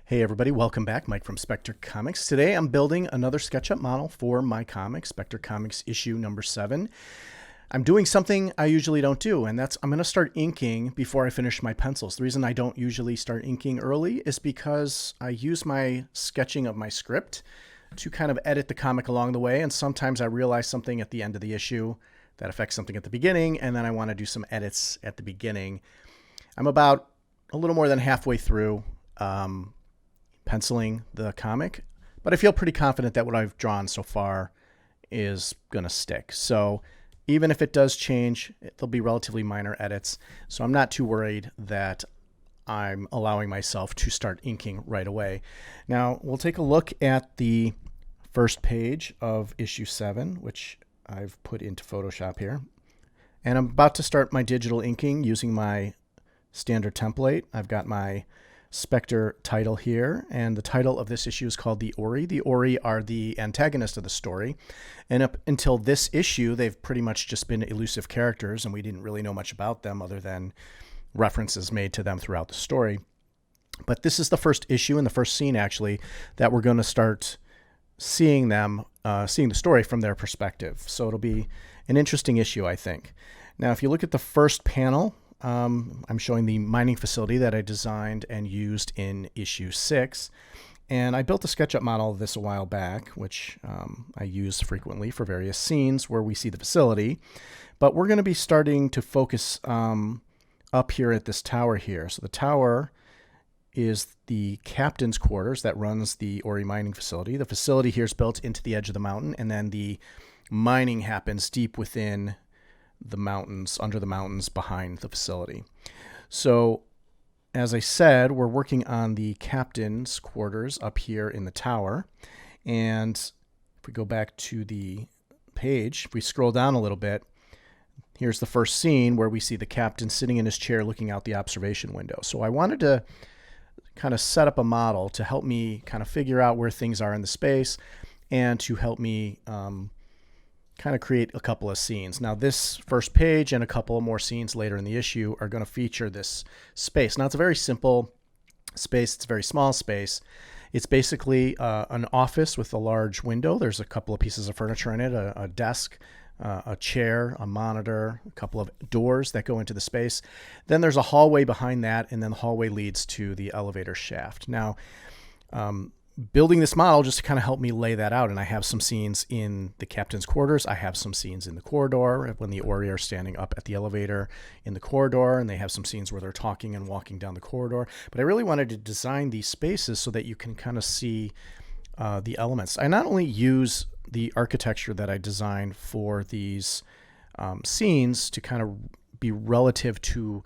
Hey everybody, welcome back. Mike from Spectre Comics. Today I'm building another SketchUp model for my comic, Spectre Comics issue number 7. I'm doing something I usually don't do, and that's I'm going to start inking before I finish my pencils. The reason I don't usually start inking early is because I use my sketching of my script to kind of edit the comic along the way, and sometimes I realize something at the end of the issue that affects something at the beginning, and then I want to do some edits at the beginning. I'm about a little more than halfway through penciling the comic, but I feel pretty confident that what I've drawn so far is going to stick. So even if it does change, there'll be relatively minor edits. So I'm not too worried that I'm allowing myself to start inking right away. Now we'll take a look at the first page of issue 7, which I've put into Photoshop here. And I'm about to start my digital inking using my standard template. I've got my Spectre title here, and the title of this issue is called The Ori. The Ori are the antagonist of the story, and up until this issue they've pretty much just been elusive characters, and we didn't really know much about them other than references made to them throughout the story. But this is the first issue and the first scene actually that we're going to start seeing them, seeing the story from their perspective. So it'll be an interesting issue, I think. Now if you look at the first panel, I'm showing the mining facility that I designed and used in issue 6. And I built a SketchUp model of this a while back, which I use frequently for various scenes where we see the facility. But we're going to be starting to focus up here at this tower here. So the tower is the captain's quarters that runs the Ori mining facility. The facility here is built into the edge of the mountain, and then the mining happens deep within the mountains, under the mountains behind the facility. So as I said, we're working on the captain's quarters up here in the tower. And if we go back to the page, if we scroll down a little bit, here's the first scene where we see the captain sitting in his chair looking out the observation window. So I wanted to kind of set up a model to help me kind of figure out where things are in the space and to help me kind of create a couple of scenes. Now this first page and a couple of more scenes later in the issue are going to feature this space. Now it's a very simple space. It's a very small space. It's basically an office with a large window. There's a couple of pieces of furniture in it, a desk, a chair, a monitor, a couple of doors that go into the space. Then there's a hallway behind that, and then the hallway leads to the elevator shaft. Now, building this model just to kind of help me lay that out, and I have some scenes in the captain's quarters. I have some scenes in the corridor when the Ori are standing up at the elevator in the corridor, and they have some scenes where they're talking and walking down the corridor. But I really wanted to design these spaces so that you can kind of see the elements. I not only use the architecture that I designed for these scenes to kind of be relative to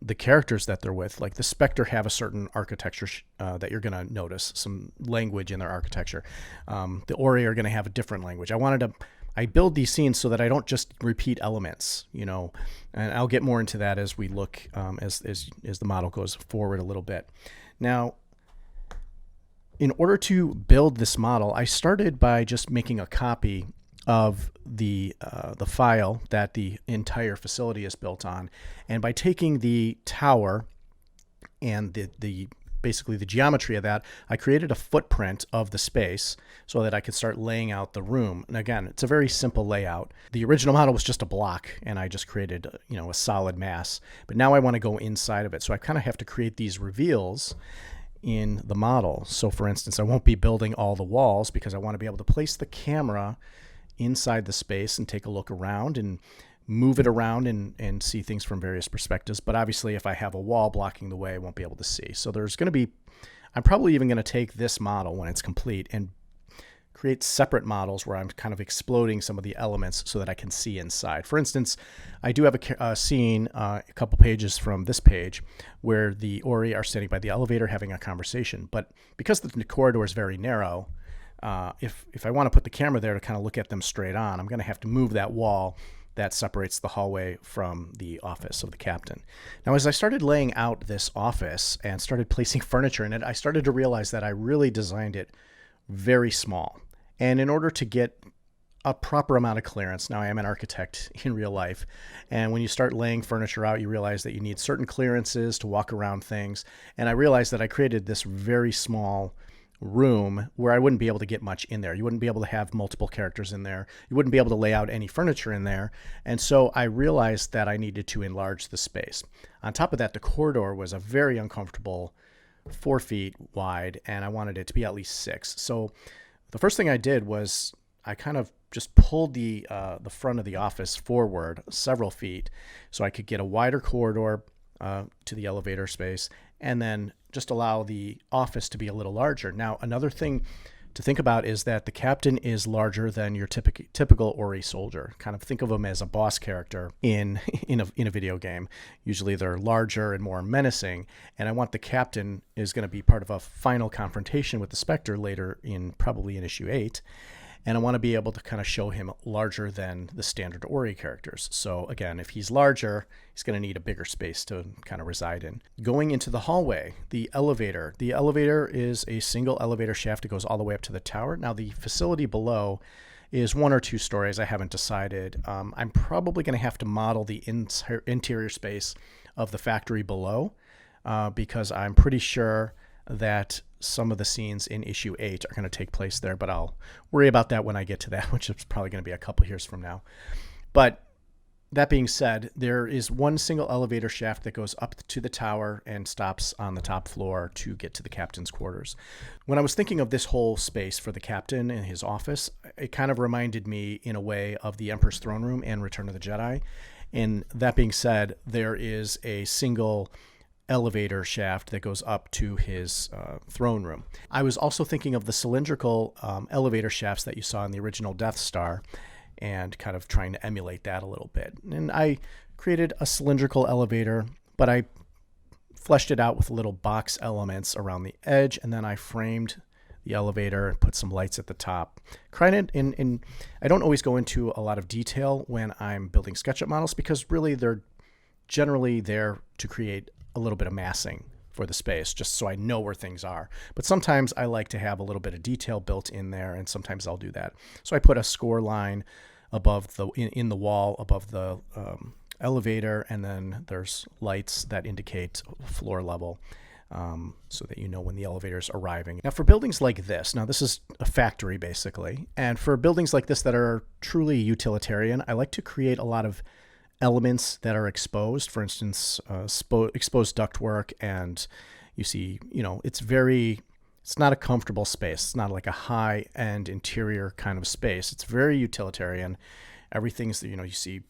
the characters that they're with. Like the Spectre have a certain architecture that you're going to notice, some language in their architecture. The Ori are going to have a different language. I build these scenes so that I don't just repeat elements, you know, and I'll get more into that as we look, as the model goes forward a little bit. Now, in order to build this model, I started by just making a copy of the file that the entire facility is built on, and by taking the tower and the basically the geometry of that, I created a footprint of the space so that I could start laying out the room. And again, it's a very simple layout. The original model was just a block, and I just created a solid mass. But now I want to go inside of it, so I kind of have to create these reveals in the model. So for instance, I won't be building all the walls because I want to be able to place the camera inside the space and take a look around and move it around and see things from various perspectives. But obviously if I have a wall blocking the way, I won't be able to see. So there's going to be, I'm probably even going to take this model when it's complete and create separate models where I'm kind of exploding some of the elements so that I can see inside. For instance, I do have a scene a couple pages from this page where the Ori are standing by the elevator having a conversation. But because the corridor is very narrow, if I want to put the camera there to kind of look at them straight on, I'm going to have to move that wall that separates the hallway from the office of the captain. Now, as I started laying out this office and started placing furniture in it, I started to realize that I really designed it very small. And in order to get a proper amount of clearance. Now, I am an architect in real life, and when you start laying furniture out, you realize that you need certain clearances to walk around things. And I realized that I created this very small room where I wouldn't be able to get much in there. You wouldn't be able to have multiple characters in there. You wouldn't be able to lay out any furniture in there. And so I realized that I needed to enlarge the space. On top of that, the corridor was a very uncomfortable 4 feet wide, and I wanted it to be at least 6. So the first thing I did was I kind of just pulled the front of the office forward several feet so I could get a wider corridor to the elevator space, and then just allow the office to be a little larger. Now, another thing to think about is that the captain is larger than your typical Ori soldier. Kind of think of him as a boss character in a video game. Usually they're larger and more menacing, and I want the captain is going to be part of a final confrontation with the Spectre later probably in issue 8. And I want to be able to kind of show him larger than the standard Ori characters. So again, if he's larger, he's going to need a bigger space to kind of reside in. Going into the hallway, the elevator. The elevator is a single elevator shaft that goes all the way up to the tower. Now, the facility below is 1 or 2 stories. I haven't decided. I'm probably going to have to model the interior space of the factory below because I'm pretty sure that some of the scenes in issue 8 are going to take place there, but I'll worry about that when I get to that, which is probably going to be a couple years from now. But that being said, there is one single elevator shaft that goes up to the tower and stops on the top floor to get to the captain's quarters. When I was thinking of this whole space for the captain and his office, it kind of reminded me in a way of the Emperor's Throne Room and Return of the Jedi. And that being said, there is a single elevator shaft that goes up to his throne room. I was also thinking of the cylindrical elevator shafts that you saw in the original Death Star and kind of trying to emulate that a little bit. And I created a cylindrical elevator, but I fleshed it out with little box elements around the edge, and then I framed the elevator and put some lights at the top. I don't always go into a lot of detail when I'm building SketchUp models because really they're generally there to create a little bit of massing for the space, just so I know where things are. But sometimes I like to have a little bit of detail built in there, and sometimes I'll do that. So I put a score line above in the wall above the elevator, and then there's lights that indicate floor level so that you know when the elevator is arriving. Now, for buildings like this, now this is a factory basically, and for buildings like this that are truly utilitarian, I like to create a lot of elements that are exposed. For instance, exposed ductwork, and you see, it's not a comfortable space. It's not like a high-end interior kind of space. It's very utilitarian. Everything's, you see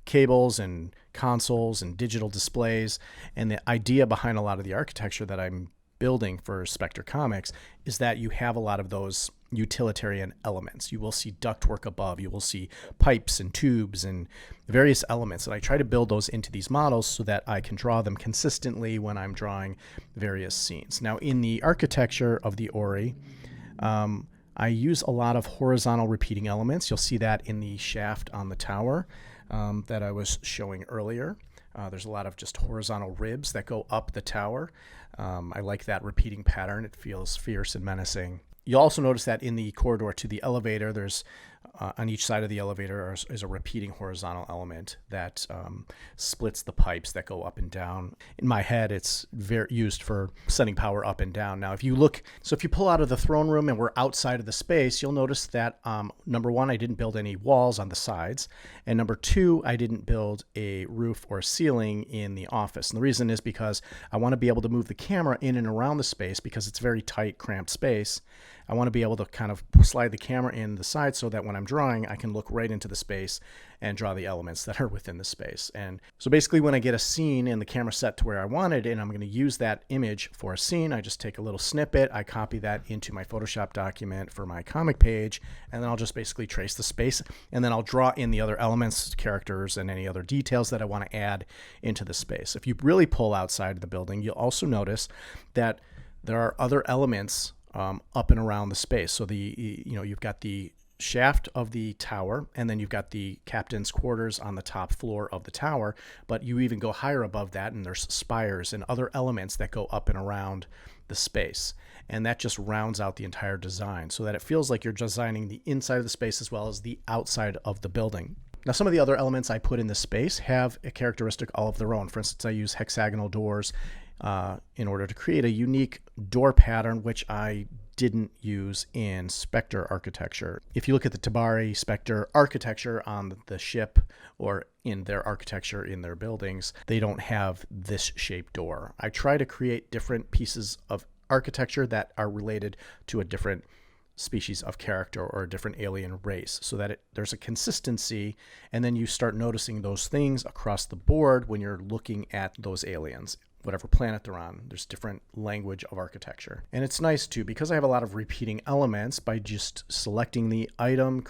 cables and consoles and digital displays, and the idea behind a lot of the architecture that I'm building for Spectre Comics is that you have a lot of those utilitarian elements. You will see ductwork above, you will see pipes and tubes and various elements, and I try to build those into these models so that I can draw them consistently when I'm drawing various scenes. Now, in the architecture of the Ori, I use a lot of horizontal repeating elements. You'll see that in the shaft on the tower that I was showing earlier. There's a lot of just horizontal ribs that go up the tower. I like that repeating pattern. It feels fierce and menacing. You'll also notice that in the corridor to the elevator, there's on each side of the elevator is a repeating horizontal element that splits the pipes that go up and down. In my head, it's used for sending power up and down. Now, if you pull out of the throne room and we're outside of the space, you'll notice that number one, I didn't build any walls on the sides, and number two, I didn't build a roof or ceiling in the office. And the reason is because I want to be able to move the camera in and around the space because it's very tight, cramped space. I want to be able to kind of slide the camera in the side so that when I'm drawing, I can look right into the space and draw the elements that are within the space. And so basically when I get a scene and the camera set to where I want it, and I'm going to use that image for a scene, I just take a little snippet, I copy that into my Photoshop document for my comic page, and then I'll just basically trace the space, and then I'll draw in the other elements, characters, and any other details that I want to add into the space. If you really pull outside of the building, you'll also notice that there are other elements up and around the space. So you've got the shaft of the tower, and then you've got the captain's quarters on the top floor of the tower, but you even go higher above that, and there's spires and other elements that go up and around the space. And that just rounds out the entire design so that it feels like you're designing the inside of the space as well as the outside of the building. Now, some of the other elements I put in this space have a characteristic all of their own. For instance, I use hexagonal doors in order to create a unique door pattern, which I didn't use in Spectre architecture. If you look at the Tabari Spectre architecture on the ship or in their architecture in their buildings, they don't have this shaped door. I try to create different pieces of architecture that are related to a different species of character or a different alien race so that there's a consistency, and then you start noticing those things across the board when you're looking at those aliens. Whatever planet they're on, there's different language of architecture. And it's nice too, because I have a lot of repeating elements, by just selecting the item,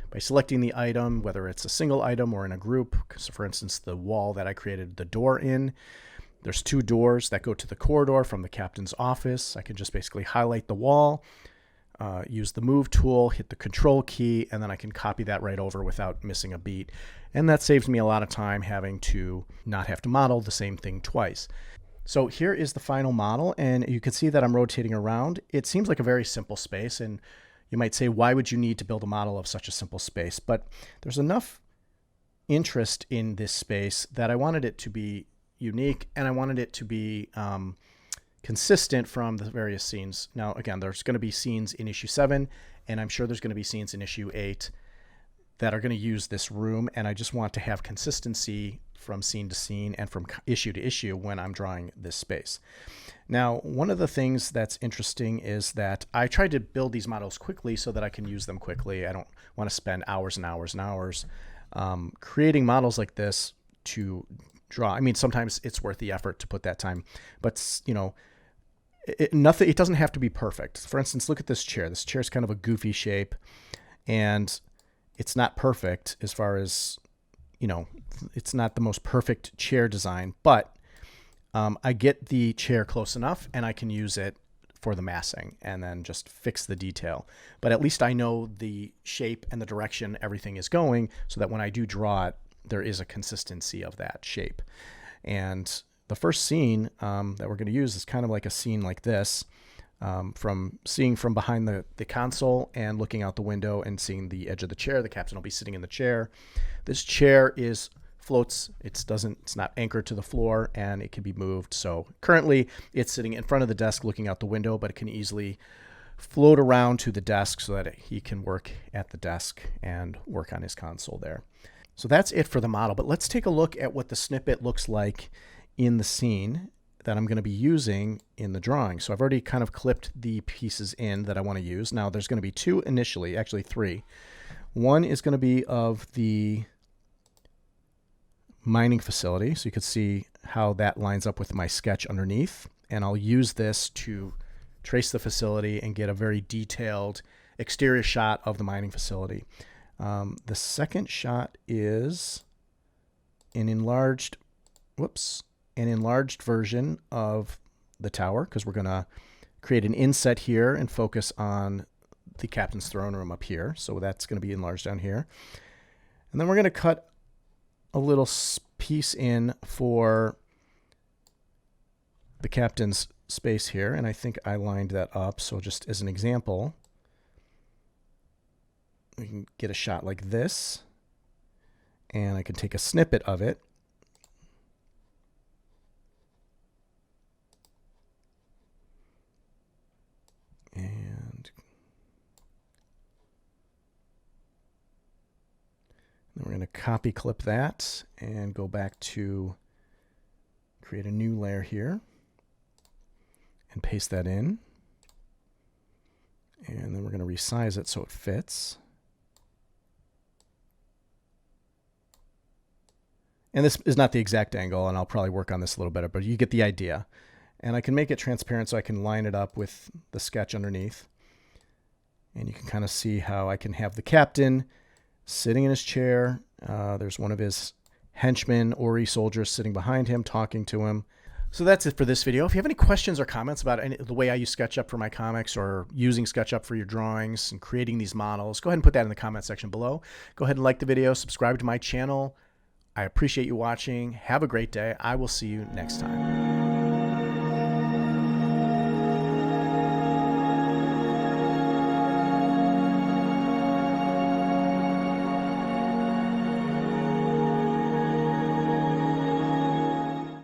by selecting the item, whether it's a single item or in a group. So for instance, the wall that I created the door in, there's 2 doors that go to the corridor from the captain's office. I can just basically highlight the wall, use the move tool, hit the control key, and then I can copy that right over without missing a beat. And that saves me a lot of time having to not have to model the same thing twice. So here is the final model, and you can see that I'm rotating around. It seems like a very simple space, and you might say, why would you need to build a model of such a simple space? But there's enough interest in this space that I wanted it to be unique, and I wanted it to be consistent from the various scenes. Now, again, there's going to be scenes in issue 7, and I'm sure there's going to be scenes in issue 8 that are going to use this room, and I just want to have consistency from scene to scene and from issue to issue when I'm drawing this space. Now, one of the things that's interesting is that I tried to build these models quickly so that I can use them quickly. I don't want to spend hours and hours and hours creating models like this to draw. I mean, sometimes it's worth the effort to put that time, but it doesn't have to be perfect. For instance, look at this chair. This chair is kind of a goofy shape, and it's not perfect as far as, it's not the most perfect chair design, but I get the chair close enough and I can use it for the massing and then just fix the detail. But at least I know the shape and the direction everything is going so that when I do draw it, there is a consistency of that shape. And the first scene that we're going to use is kind of like a scene like this. From seeing from behind the console and looking out the window and seeing the edge of the chair. The captain will be sitting in the chair. This chair floats. It's not anchored to the floor, and it can be moved. So currently it's sitting in front of the desk looking out the window, but it can easily float around to the desk so that he can work at the desk and work on his console there. So that's it for the model, but let's take a look at what the snippet looks like in the scene that I'm going to be using in the drawing. So I've already kind of clipped the pieces in that I want to use. Now there's going to be 2 initially, actually 3. One is going to be of the mining facility. So you can see how that lines up with my sketch underneath. And I'll use this to trace the facility and get a very detailed exterior shot of the mining facility. The second shot is an enlarged version of the tower, because we're going to create an inset here and focus on the captain's throne room up here. So that's going to be enlarged down here. And then we're going to cut a little piece in for the captain's space here. And I think I lined that up. So just as an example, we can get a shot like this, and I can take a snippet of it. And then we're going to copy clip that and go back to create a new layer here and paste that in. And then we're going to resize it so it fits. And this is not the exact angle, and I'll probably work on this a little better, but you get the idea. And I can make it transparent so I can line it up with the sketch underneath. And you can kind of see how I can have the captain sitting in his chair. There's one of his henchmen, Ori soldiers, sitting behind him, talking to him. So that's it for this video. If you have any questions or comments about the way I use SketchUp for my comics, or using SketchUp for your drawings and creating these models, go ahead and put that in the comment section below. Go ahead and like the video, subscribe to my channel. I appreciate you watching. Have a great day. I will see you next time.